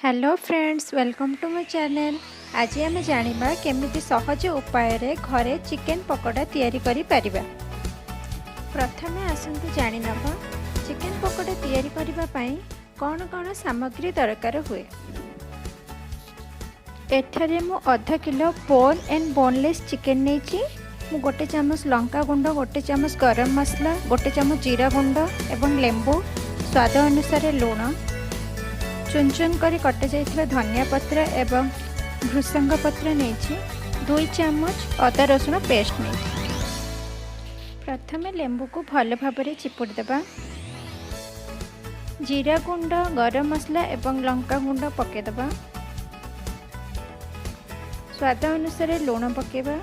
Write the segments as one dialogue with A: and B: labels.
A: Hello friends, welcome to my channel. आज आम जानिबा केमिति सहज उपाय रे घरे चिकेन पकोड़ा तैयारी करि परिबा। प्रथमे आसंतु जानि नबा चिकेन पकोड़ा तैयारी करिबा पई कोन कोन सामग्री दरकार हुए। एठारे मु आधा kilo bone and boneless chicken नेची। मु गोटे चामच लंका गुंड, गोटे चामच गरम मसला, गोटे चामच जीरा गुंड एवं लेंबू, स्वाद अनुसार लूण, चुन चुन करी कटा जाइथिबा धनिया पत्र एवं भृसंग पत्र नेछि। 2 चामच अदा रसुण पेस्ट नेछि। प्रथमे लेंबू को भल भाबरे चिपुड़ देबा। जीरा गुंड, गरम मसला एवं लंका गुंड पके देबा। स्वाद अनुसार लूण पकेबा।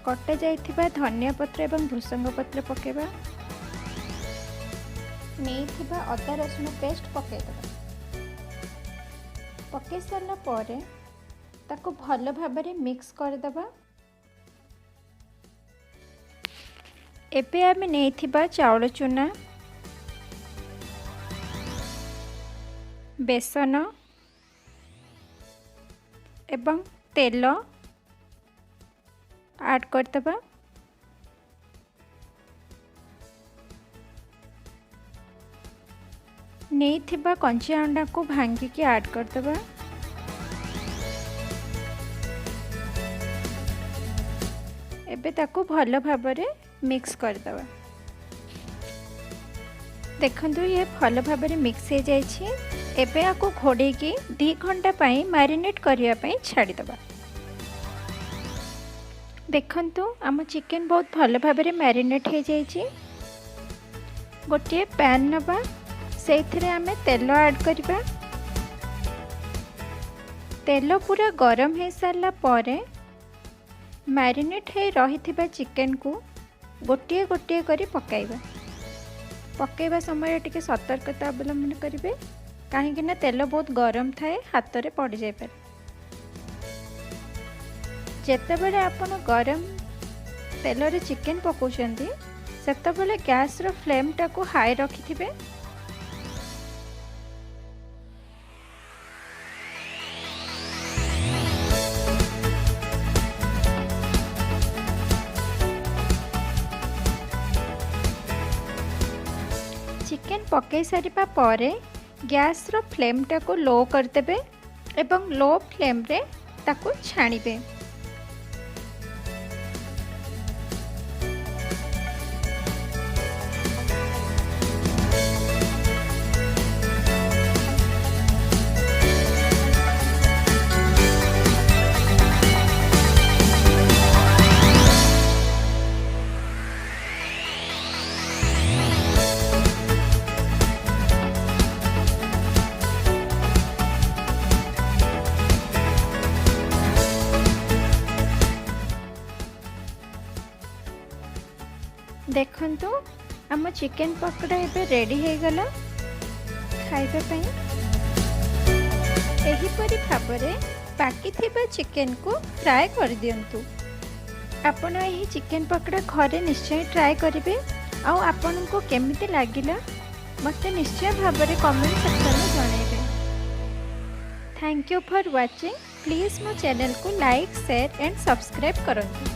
A: कटा जाइथिबा धनिया पत्र एवं भृसंग पत्र पकेबा। नहीं अदा रसुण पेस्ट पकईदे। पकई सारा पर ताको भल भाबरे मिक्स करदेबा। एबे आमे नहीं चाउल चूना, बेसन एवं तेल ऐड करदेबा। नहीं थिबा कंचा अंडा को भांगी के ऐड कर देबा। एबे ताको भल भाबरे मिक्स कर देबा। देखंतु ये भल भाबरे मिक्स हो जाइछि। एबे आको घोड़े के 2 घंटा पई मैरिनेट करिया पई छाड़ी देबा। देखंतु आम चिकेन बहुत भल भाबरे मैरिनेट हो जाइछि। गोटे पैन नबा, से आमे तेल ऐड करिबा। तेल पूरा गरम हो सारा पर मैरिनेट हो रही चिकेन को गोटे गोटे करी पकाइबा। पकाइबा समय टिके सतर्कता अवलंबन करेंगे, कहीं तेल बहुत गरम थाए, हाथ में पड़ जाए पारे। जेतेबेले आपण गरम तेल रे चिकेन पकाउछंती सेतेबेले गैस रो फ्लेम टाको हाई रखिथिबे। चिकेन पकई सारिबा परे गैस रो फ्लेम टाको लो करदेबे एवं लो फ्लेम रे ताको छाणीबे। देखंतु आम चिकेन पकोड़ा एबे रेडी हो गला खाइबा पई। एही परि भाबरे बाकी थिबा चिकेन को फ्राई कर दियंतु। आपण एही चिकेन पकोड़ा घरे निश्चय ट्राई करिवे। आउ आपण को केमिति लागिला मते निश्चय भाबरे कमेंट सेक्शन में जणाइबे। Thank you for watching. Please मो चैनल को लाइक, शेयर एंड सब्सक्राइब करंतु।